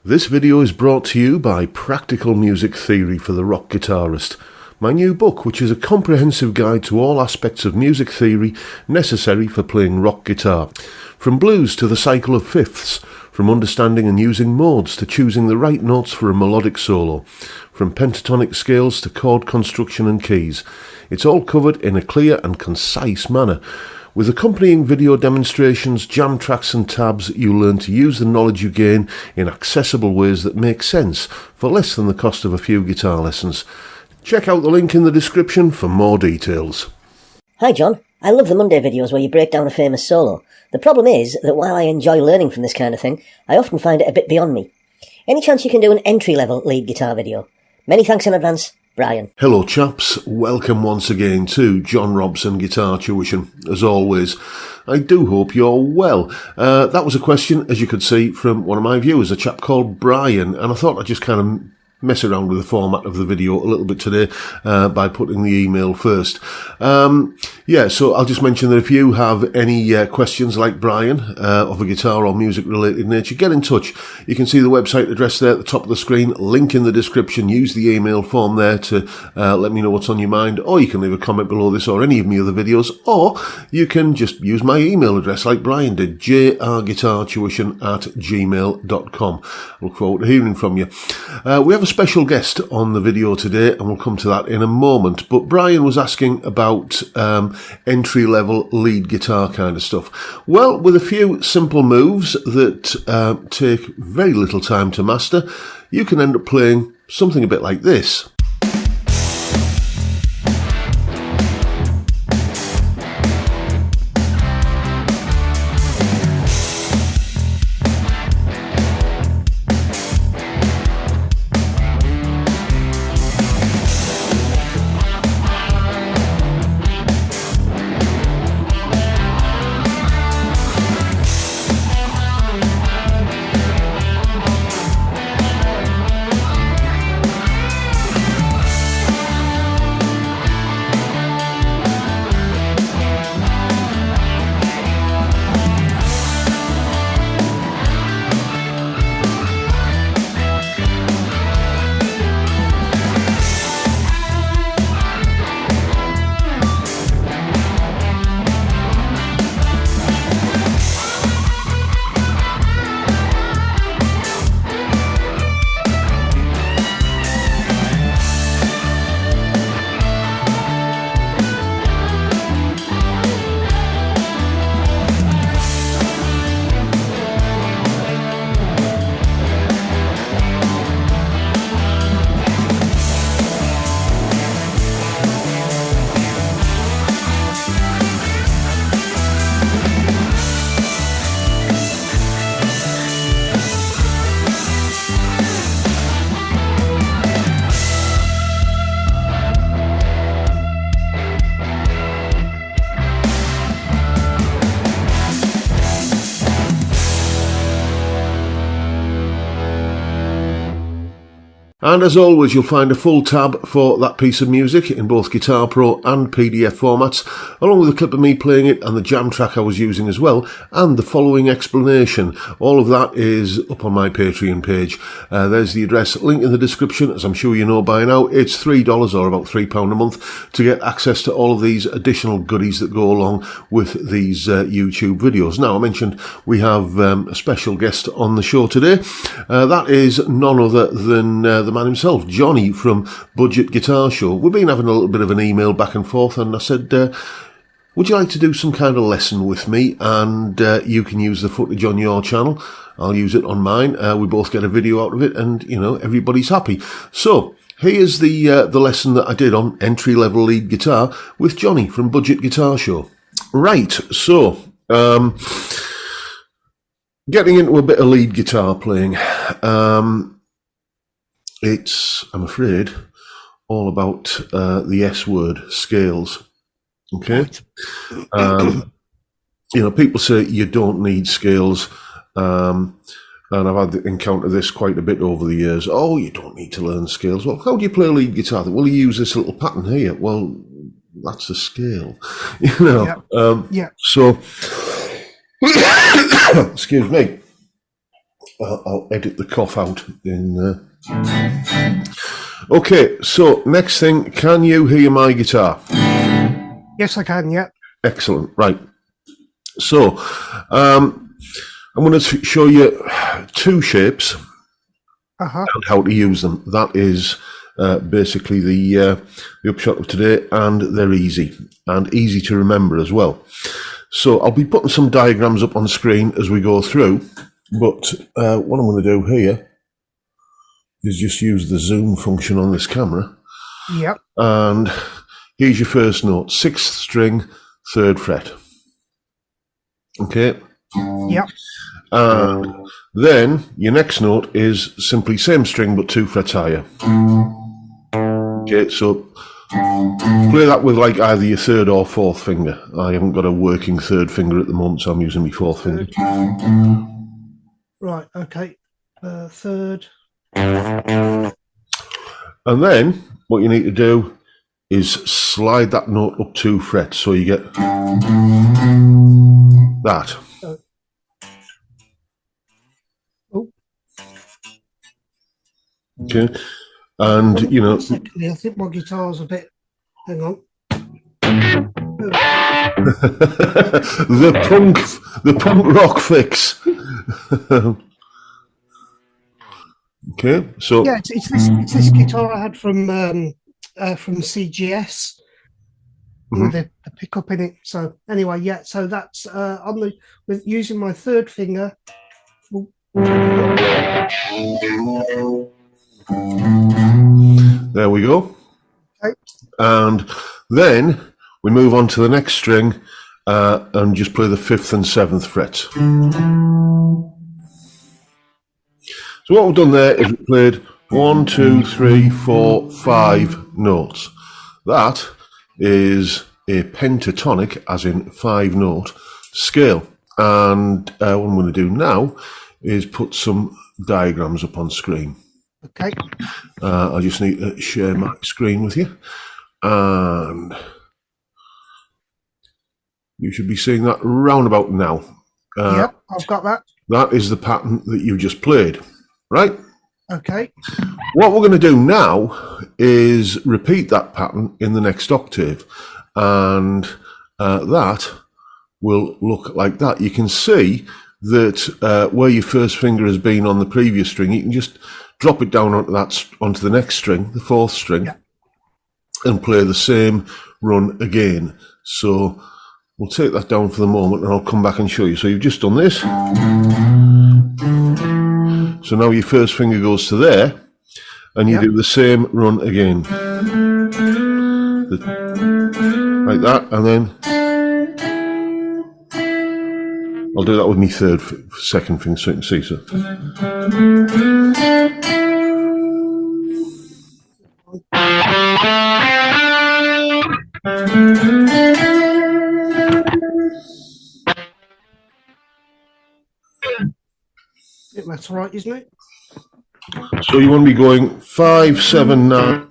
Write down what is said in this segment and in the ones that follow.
This video is brought to you by Practical Music Theory for the Rock Guitarist, my new book, which is a comprehensive guide to all aspects of music theory necessary for playing rock guitar. From blues to the cycle of fifths, from understanding and using modes to choosing the right notes for a melodic solo, from pentatonic scales to chord construction and keys. It's all covered in a clear and concise manner. With accompanying video demonstrations, jam tracks and tabs, you'll learn to use the knowledge you gain in accessible ways that make sense for less than the cost of a few guitar lessons. Check out the link in the description for more details. Hi John, I love the Monday videos where you break down a famous solo. The problem is that while I enjoy learning from this kind of thing, I often find it a bit beyond me. Any chance you can do an entry-level lead guitar video? Many thanks in advance. Brian. Hello chaps, welcome once again to John Robson Guitar Tuition. As always, I do hope you're well. That was a question, as you could see, from one of my viewers, a chap called Brian, and I thought I'd just kind of mess around with the format of the video a little bit today by putting the email first. So I'll just mention that if you have any questions like Brian of a guitar or music related nature, get in touch. You can see the website address there at the top of the screen, link in the description. Use the email form there to let me know what's on your mind, or you can leave a comment below this or any of my other videos, or you can just use my email address like Brian did, jrguitartuition@gmail.com. Look forward to hearing from you. We have a special guest on the video today, and we'll come to that in a moment, but Brian was asking about entry-level lead guitar kind of stuff. Well, with a few simple moves that take very little time to master, you can end up playing something a bit like this. And as always, you'll find a full tab for that piece of music in both Guitar Pro and PDF formats, along with a clip of me playing it and the jam track I was using as well, and the following explanation. All of that is up on my Patreon page. There's the address, link in the description. As I'm sure you know by now, it's $3 or about £3 a month to get access to all of these additional goodies that go along with these YouTube videos. Now, I mentioned we have a special guest on the show today. That is none other than the man himself, Jonny from Budget Guitar Show. We've been having a little bit of an email back and forth, and I said, would you like to do some kind of lesson with me? And you can use the footage on your channel. I'll use it on mine. We both get a video out of it, and, you know, everybody's happy. So here's the lesson that I did on entry-level lead guitar with Jonny from Budget Guitar Show. Right, so getting into a bit of lead guitar playing. It's, I'm afraid, all about the S word, scales. Okay? You know, people say you don't need scales, and I've encountered this quite a bit over the years. Oh, you don't need to learn scales. Well, how do you play lead guitar? Well, you use this little pattern here. Well, that's a scale. You know? Yeah. So, excuse me. I'll edit the cough out in. Okay, so next thing, can you hear my guitar? Yes, I can. Yeah. Excellent. Right. So I'm going to show you two shapes and how to use them. That is basically the upshot of today, and they're easy to remember as well. So I'll be putting some diagrams up on the screen as we go through, but what I'm going to do here is just use the zoom function on this camera. Yep. And here's your first note, 6th string, 3rd fret. Okay. Yep. And then your next note is simply same string but 2 frets higher. Okay, so play that with like either your 3rd or 4th finger. I haven't got a working 3rd finger at the moment, so I'm using my 4th finger. Right, okay. 3rd. And then what you need to do is slide that note up 2 frets, so you get that. Okay, and you know. Secondly, I think my guitar's a bit. Hang on. the punk rock fix. Okay, so yeah, it's this guitar I had from CGS with the pickup in it. So anyway, yeah. So that's on with using my 3rd finger. There we go. Okay. And then we move on to the next string and just play the 5th and 7th frets. So what we've done there is we played 1, 2, 3, 4, 5 notes. That is a pentatonic, as in 5-note scale. And what I'm going to do now is put some diagrams up on screen. Okay. I just need to share my screen with you. And you should be seeing that round about now. Yep, I've got that. That is the pattern that you just played, right? Okay. What we're going to do now is repeat that pattern in the next octave. And that will look like that. You can see that where your first finger has been on the previous string, you can just drop it down onto the next string, the 4th string, and play the same run again. So we'll take that down for the moment and I'll come back and show you. So you've just done this. So now your first finger goes to there and you do the same run again. Like that, and then I'll do that with my 2nd finger so you can see. So I think that's right, isn't it? So you want to be going 5, 7, 9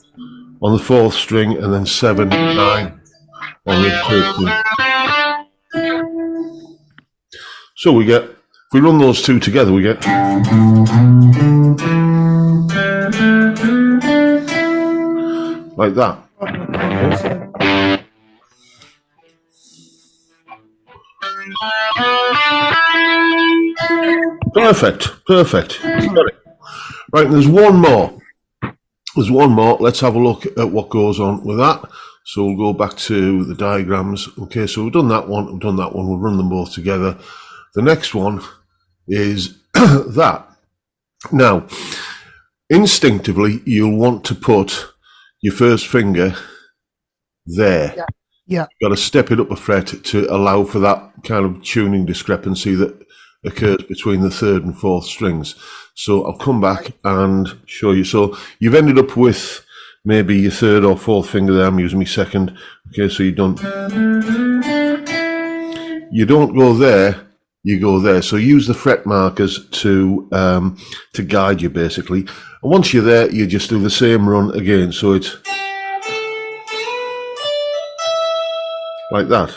on the 4th string, and then 7, 9 on the 3rd string. So we get, if we run those two together, we get like that. Perfect. Right, and there's one more. Let's have a look at what goes on with that. So we'll go back to the diagrams. Okay, so we've done that one. We'll run them both together. The next one is that. Now, instinctively, you'll want to put your first finger there. Yeah. You've got to step it up a fret to allow for that kind of tuning discrepancy that occurs between the 3rd and 4th strings. So I'll come back and show you. So you've ended up with maybe your 3rd or 4th finger there. I'm using my 2nd. Okay, so you don't go there, you go there. So use the fret markers to guide you basically. And once you're there, you just do the same run again. So it's like that.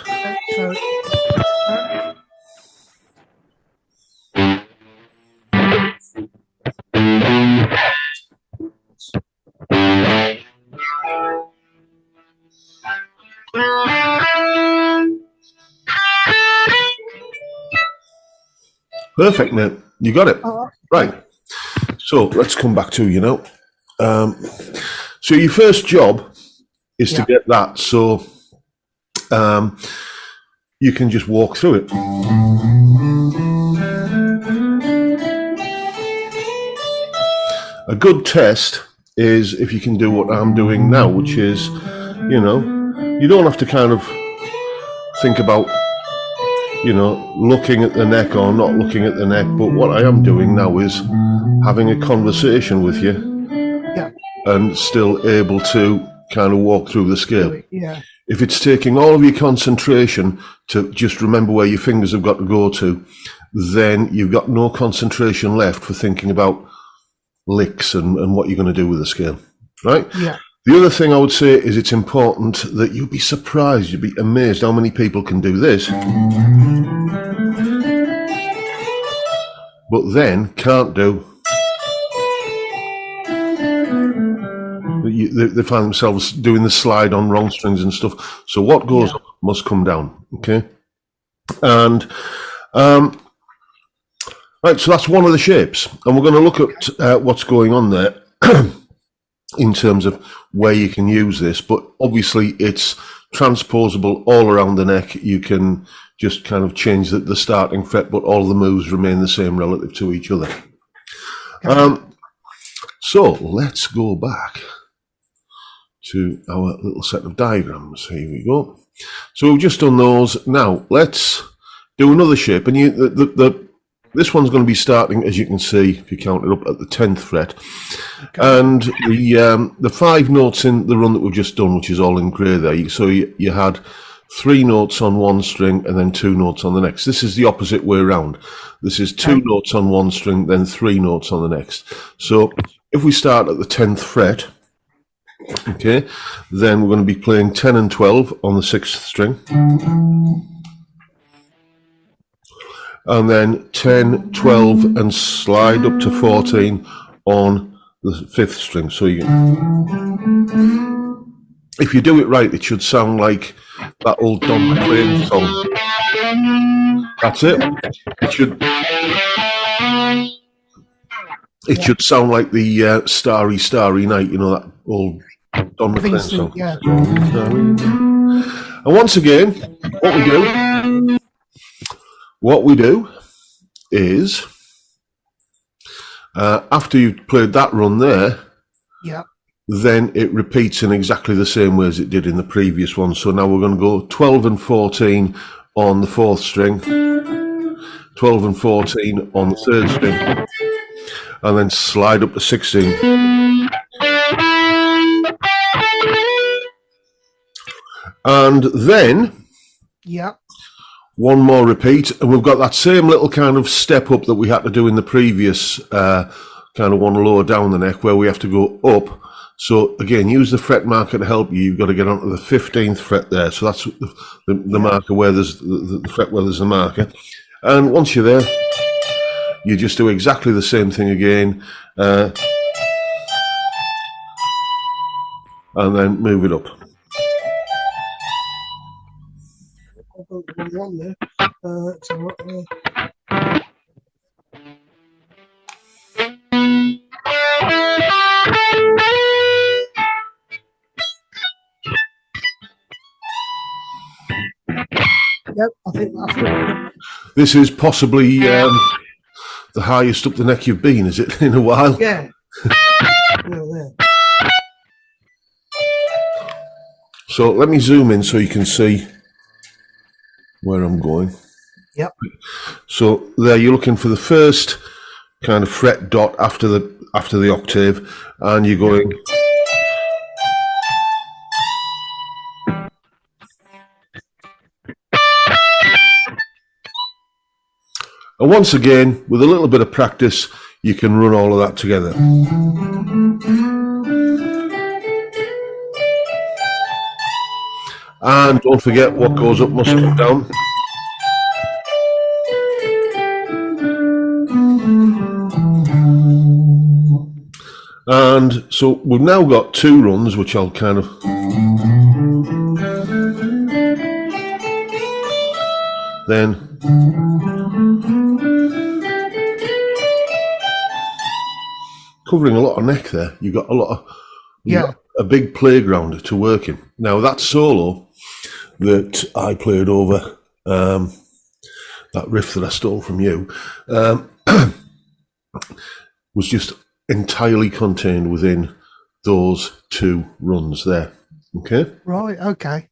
Perfect, mate. You got it. Oh, Right. So let's come back to you now. So your first job is to get that, so you can just walk through it. A good test is if you can do what I'm doing now, which is, you know, you don't have to kind of think about, you know, looking at the neck or not looking at the neck, but what I am doing now is having a conversation with you and still able to kind of walk through the scale. Yeah. If it's taking all of your concentration to just remember where your fingers have got to go to, then you've got no concentration left for thinking about licks and what you're going to do with the scale, right? Yeah. The other thing I would say is it's important that you'd be surprised, you'd be amazed how many people can do this, but then can't do. They find themselves doing the slide on wrong strings and stuff. So what goes up must come down, okay? And right, so that's one of the shapes, and we're going to look at what's going on there in terms of where you can use this. But obviously, it's transposable all around the neck. You can just kind of change the starting fret, but all the moves remain the same relative to each other. So let's go back to our little set of diagrams. Here we go. So we've just done those. Now let's do another shape, and this one's going to be starting, as you can see, if you count it up, at the 10th fret. And the 5 notes in the run that we've just done, which is all in grey there, so you had 3 notes on one string and then 2 notes on the next. This is the opposite way around. This is 2 notes on one string, then 3 notes on the next. So if we start at the 10th fret, okay, then we're going to be playing 10 and 12 on the 6th string. And then 10, 12, and slide up to 14 on the 5th string. So if you do it right, it should sound like that old Don McLean song. That's it. It should sound like the Starry, Starry Night, you know, that old Don McLean song. Yeah. And once again, what we do is, after you've played that run there, then it repeats in exactly the same way as it did in the previous one. So now we're going to go 12 and 14 on the 4th string, 12 and 14 on the 3rd string, and then slide up to 16. And then one more repeat, and we've got that same little kind of step up that we had to do in the previous kind of one lower down the neck, where we have to go up. So again, use the fret marker to help you. You've got to get onto the 15th fret there. So that's the marker where there's the fret where there's the marker. And once you're there, you just do exactly the same thing again, and then move it up. Yep, I think that's it. This is possibly the highest up the neck you've been, is it, in a while? Yeah. So let me zoom in so you can see where I'm going. Yep. So there, you're looking for the first kind of fret dot after the octave, and you're going. And once again, with a little bit of practice, you can run all of that together. And don't forget, what goes up must come down. And so we've now got 2 runs, which I'll kind of... Then... covering a lot of neck there. You've got Yeah. got a big playground to work in. Now, that solo that I played over, that riff that I stole from you, was just entirely contained within those 2 runs there. Okay? Right, okay.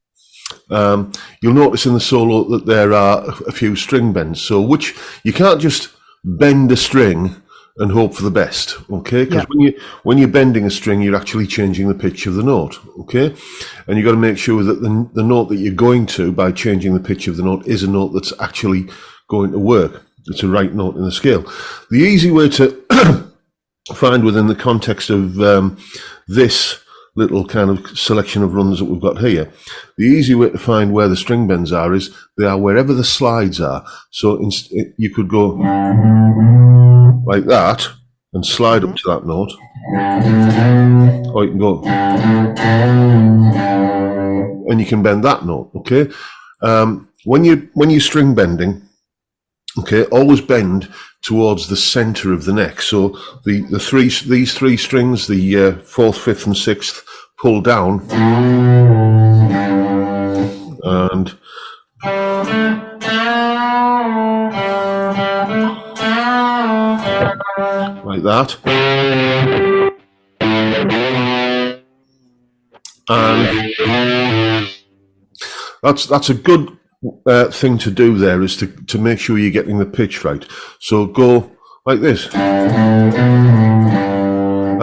You'll notice in the solo that there are a few string bends, so which you can't just bend a string and hope for the best, okay? Because when you're bending a string, you're actually changing the pitch of the note, okay? And you've got to make sure that the note that you're going to, by changing the pitch of the note, is a note that's actually going to work. It's a right note in the scale. The easy way to find within the context of this little kind of selection of runs that we've got here, the easy way to find where the string bends are is they are wherever the slides are. So you could go like that and slide up to that note, or you can go and you can bend that note. Okay, when you're string bending, okay, always bend towards the center of the neck. So these 3 strings, the 4th, 5th, and 6th, pull down, and like that, and that's a good thing to do there, is to make sure you're getting the pitch right. So go like this, and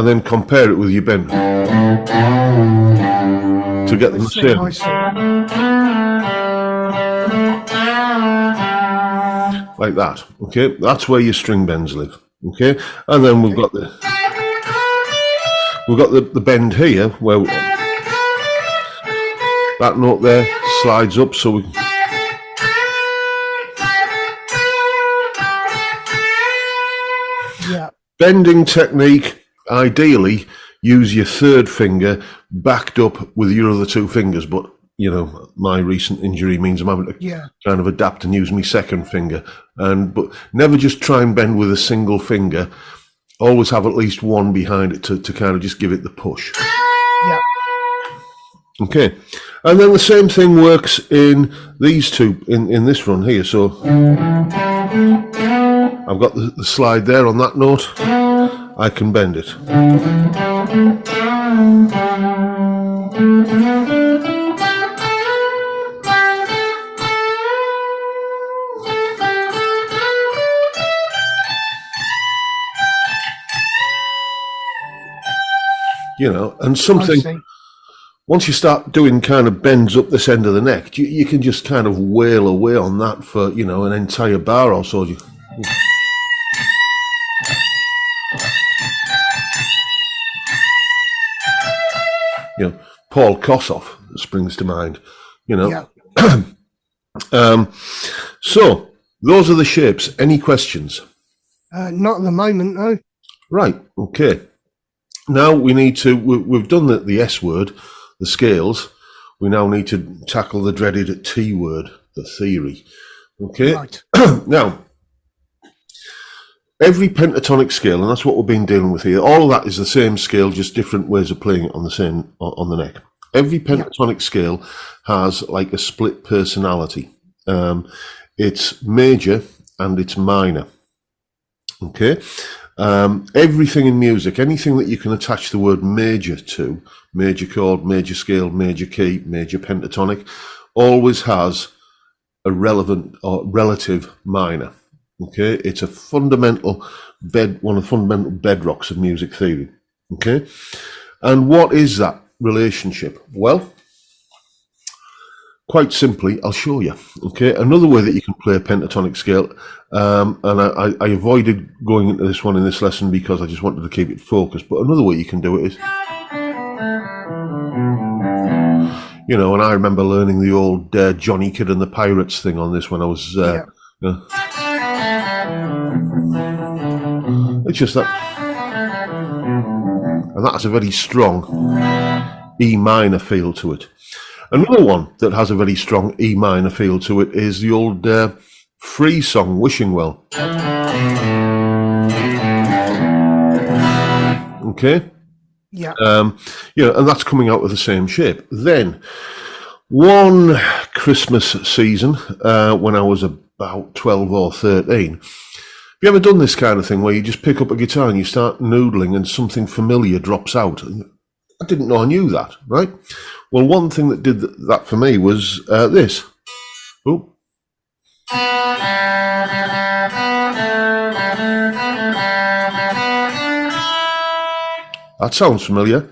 then compare it with your bend to get them the same. Like that, okay? That's where your string bends live, okay? And then we've got the bend here, where that note there slides up, so we can. Bending technique, ideally, use your 3rd finger backed up with your other 2 fingers, but, you know, my recent injury means I'm having to kind of adapt and use my 2nd finger. But never just try and bend with a single finger. Always have at least one behind it to kind of just give it the push. Yeah. Okay. And then the same thing works in these 2, in this run here. So I've got the slide there on that note. I can bend it. You know, and something, once you start doing kind of bends up this end of the neck, you can just kind of wail away on that for, you know, an entire bar or so. You know, Paul Kossoff springs to mind, you know. Yeah. So, those are the shapes. Any questions? Not at the moment, no. Right, okay. Now we need to, we've done the S word, the scales. We now need to tackle the dreaded T word, the theory. Okay? Right. Now, every pentatonic scale, and that's what we've been dealing with here, all of that is the same scale, just different ways of playing it on the neck. Every pentatonic scale has like a split personality. It's major and it's minor. Okay? Everything in music, anything that you can attach the word major to, major chord, major scale, major key, major pentatonic, always has a relevant or relative minor. Okay, it's a fundamental one of the fundamental bedrocks of music theory. Okay, and what is that relationship? Well, quite simply, I'll show you. Okay, another way that you can play a pentatonic scale, and I avoided going into this one in this lesson because I just wanted to keep it focused. But another way you can do it is, you know, and I remember learning the old Jonny Kid and the Pirates thing on this when I was. It's just that, and that's a very strong E minor feel to it. Another one that has a very strong E minor feel to it is the old Free song, Wishing Well. Okay. Yeah. And that's coming out with the same shape. Then, one Christmas season, when I was about 12 or 13, have you ever done this kind of thing where you just pick up a guitar and you start noodling and something familiar drops out? I didn't know I knew that, right? Well, one thing that did that for me was this. Oh. That sounds familiar.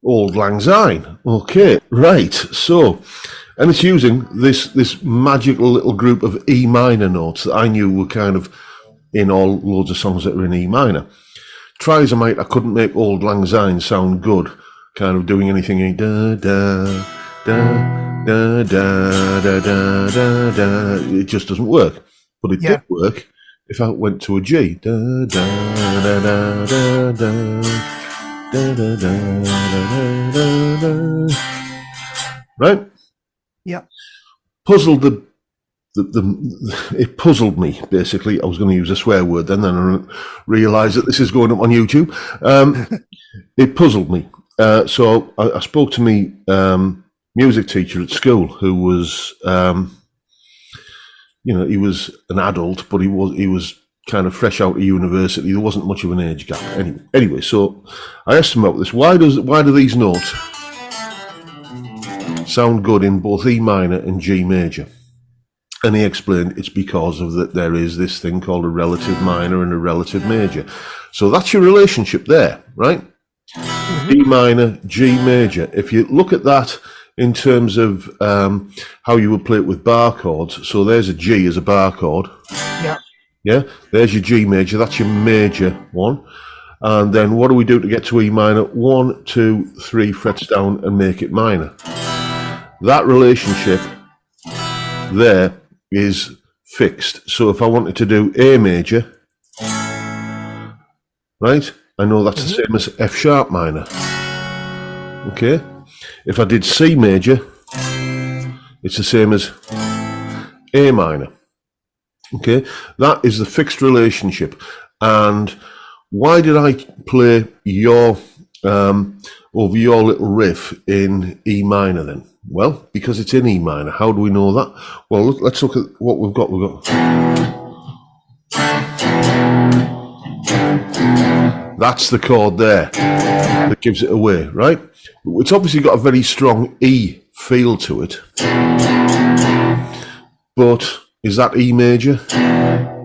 Auld Lang Syne. Okay, right. So, and it's using this magical little group of E minor notes that I knew were kind of in all loads of songs that are in E minor. Try as I might, I couldn't make Auld Lang Syne sound good, kind of doing anything da da da da da da da da da. It just doesn't work. But it did work if I went to a G. Da da da da da da da da da da da. Right? Yeah. Puzzled it puzzled me, basically. I was going to use a swear word then I realised that this is going up on YouTube. It puzzled me. So I spoke to me music teacher at school who was, he was an adult, but he was kind of fresh out of university. There wasn't much of an age gap. Anyway, so I asked him about this. Why do these notes sound good in both E minor and G major? And he explained it's because of that there is this thing called a relative minor and a relative major. So that's your relationship there, right? Mm-hmm. E minor, G major. If you look at that in terms of how you would play it with bar chords, so there's a G as a bar chord. Yeah. Yeah, there's your G major, that's your major one. And then what do we do to get to E minor? 1, 2, 3 frets down and make it minor. That relationship there is fixed. So if I wanted to do A major, right, I know that's the same as F sharp minor. Okay? If I did C major, it's the same as A minor. Okay? That is the fixed relationship. And why did I play your over your little riff in E minor then? Well, because it's in E minor. How do we know that? Well, let's look at what we've got. That's the chord there that gives it away, right? It's obviously got a very strong E feel to it. But is that E major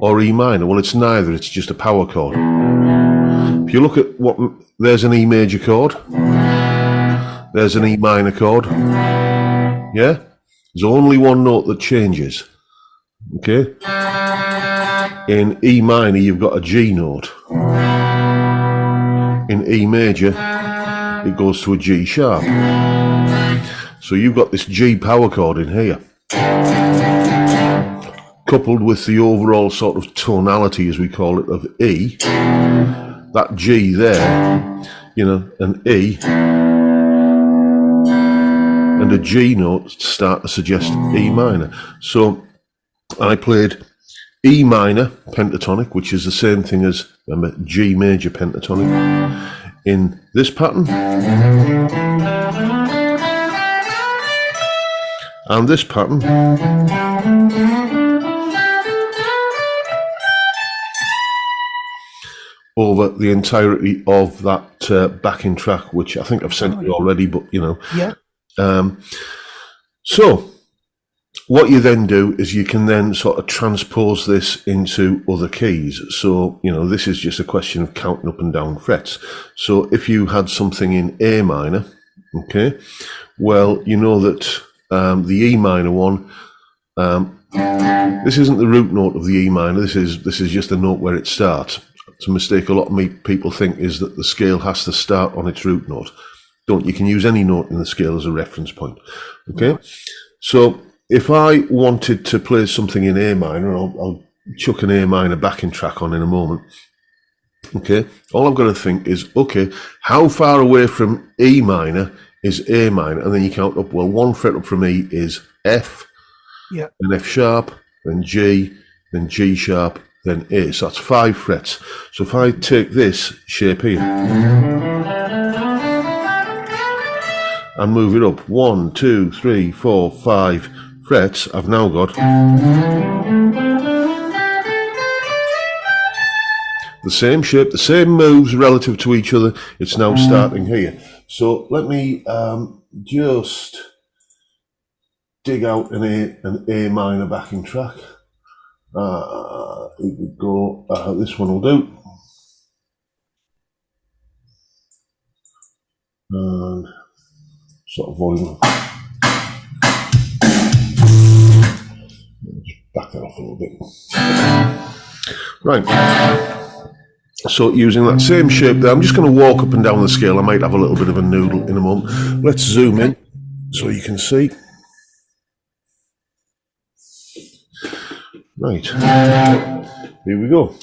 or E minor? Well, it's neither. It's just a power chord. If you look at there's an E major chord. There's an E minor chord. Yeah? There's only one note that changes. Okay? In E minor, you've got a G note. In E major, it goes to a G sharp. So you've got this G power chord in here. Coupled with the overall sort of tonality, as we call it, of E. That G there, an E and a G note start to suggest E minor. So I played E minor pentatonic, which is the same thing as G major pentatonic, in this pattern. And this pattern. Over the entirety of that backing track, which I think I've sent you already, but Yeah. So what you then do is you can then sort of transpose this into other keys. So, this is just a question of counting up and down frets. So if you had something in A minor, okay, well, you know that the E minor one, this isn't the root note of the E minor. This is just a note where it starts. It's a mistake a lot of people think is that the scale has to start on its root note. You can use any note in the scale as a reference point. Okay? So if I wanted to play something in A minor, I'll chuck an A minor backing track on in a moment. Okay? All I've got to think is, okay, how far away from E minor is A minor? And then you count up, well, 1 fret up from E is F, yeah, then F sharp, then G, then G sharp, then A. So that's 5 frets. So if I take this shape here and move it up 1, 2, 3, 4, 5 frets, I've now got the same shape, the same moves relative to each other. It's now starting here. So let me just dig out an A minor backing track. Here we go. This one will do. And sort of volume. Just back that off a little bit. Right. So using that same shape there, I'm just going to walk up and down the scale. I might have a little bit of a noodle in a moment. Let's zoom in so you can see. Right, here we go.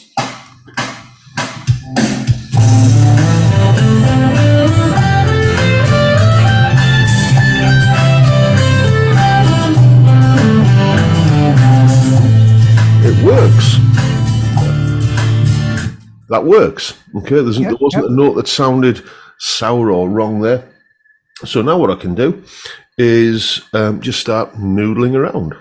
It works. That works. Okay, there wasn't a note that sounded sour or wrong there. So now what I can do is just start noodling around.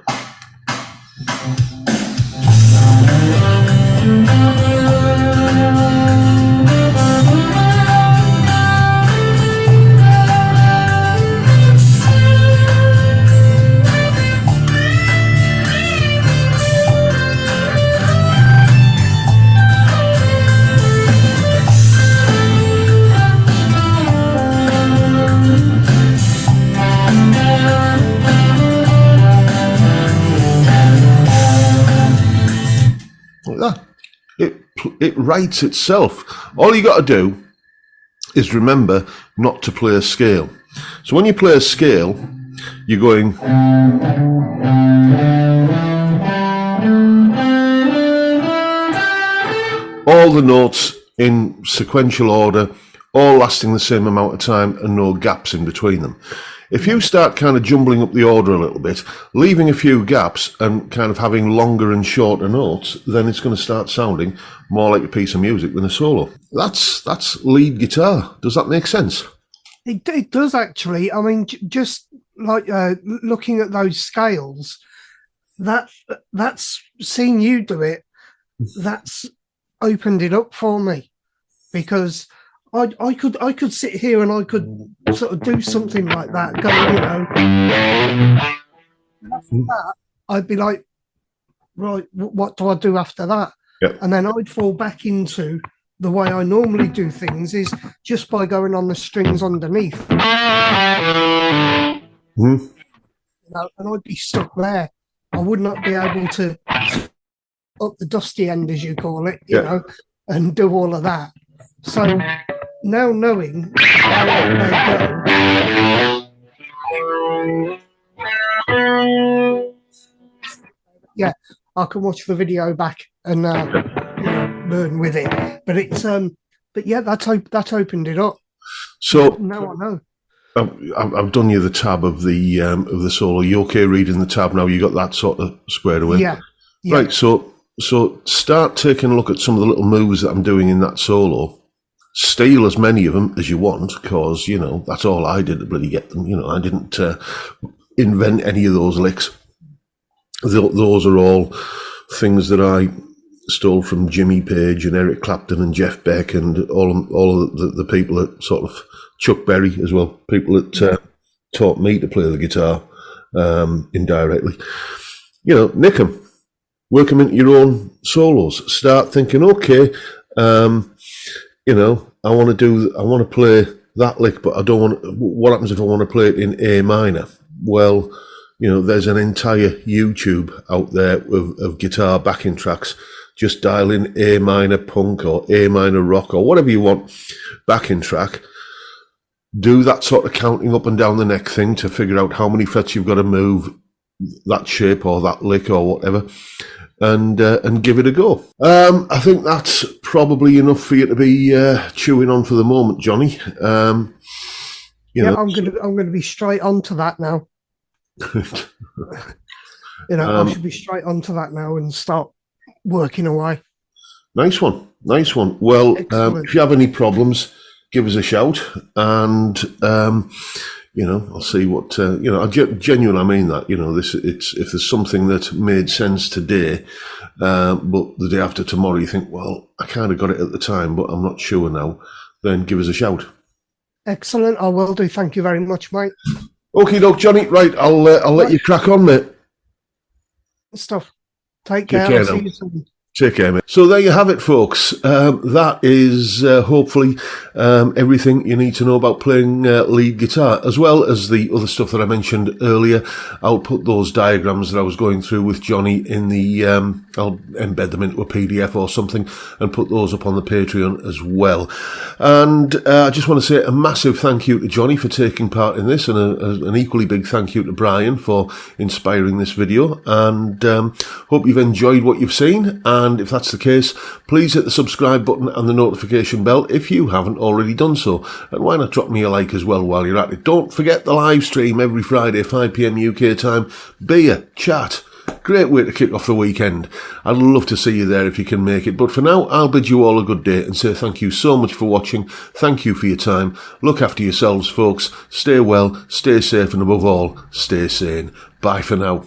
It writes itself. All you got to do is remember not to play a scale. So when you play a scale, you're going all the notes in sequential order, all lasting the same amount of time and no gaps in between them. If you start kind of jumbling up the order a little bit, leaving a few gaps and kind of having longer and shorter notes, then it's going to start sounding more like a piece of music than a solo. That's lead guitar. Does that make sense? It does, actually. I mean, just like looking at those scales, that's seeing you do it, that's opened it up for me, because I could sit here and I could sort of do something like that, go, you know. And after that, I'd be like, right, what do I do after that? Yep. And then I'd fall back into the way I normally do things, is just by going on the strings underneath. Mm-hmm. You know, and I'd be stuck there. I would not be able to up the dusty end, as you call it, you know, and do all of that. So now knowing how they go, yeah, I can watch the video back and you know, learn with it. But it's but yeah, that opened it up. So now I know. I've done you the tab of the solo. You okay reading the tab now? You got that sort of squared away? Yeah. Right. So start taking a look at some of the little moves that I'm doing in that solo. Steal as many of them as you want, because, you know, that's all I did to bloody get them. You know, I didn't invent any of those licks. Those are all things that I stole from Jimmy Page and Eric Clapton and Jeff Beck and all of the people that sort of, Chuck Berry as well, people that taught me to play the guitar indirectly. You know, nick them, work them into your own solos. Start thinking, okay, you know, I want to play that lick, but I don't want. What happens if I want to play it in A minor? Well, you know, there's an entire YouTube out there of guitar backing tracks. Just dial in A minor punk or A minor rock or whatever you want backing track. Do that sort of counting up and down the neck thing to figure out how many frets you've got to move that shape or that lick or whatever, and give it a go. I think that's probably enough for you to be chewing on for the moment, Johnny. You know, I'm gonna be straight onto that now. You know, I should be straight onto that now and start working away. Nice one. Well, Excellent. if you have any problems, give us a shout, and I'll see what I genuinely, I mean that. If there's something that made sense today, but the day after tomorrow you think, well, I kind of got it at the time, but I'm not sure now, then give us a shout. Excellent. I will do. Thank you very much, mate. Okay, doc, Johnny. Right, I'll let you crack on, mate. Stuff. Take care. Take care I'll see now. you soon. Take care, mate. So there you have it, folks. That is hopefully everything you need to know about playing lead guitar, as well as the other stuff that I mentioned earlier. I'll put those diagrams that I was going through with Johnny in the... I'll embed them into a PDF or something and put those up on the Patreon as well. And I just want to say a massive thank you to Johnny for taking part in this, and an equally big thank you to Brian for inspiring this video. And hope you've enjoyed what you've seen. And if that's the case, please hit the subscribe button and the notification bell if you haven't already done so. And why not drop me a like as well while you're at it. Don't forget the live stream every Friday, 5 PM UK time. Beer, chat. Great way to kick off the weekend. I'd love to see you there if you can make it. But for now, I'll bid you all a good day and say thank you so much for watching. Thank you for your time. Look after yourselves, folks. Stay well, stay safe, and above all, stay sane. Bye for now.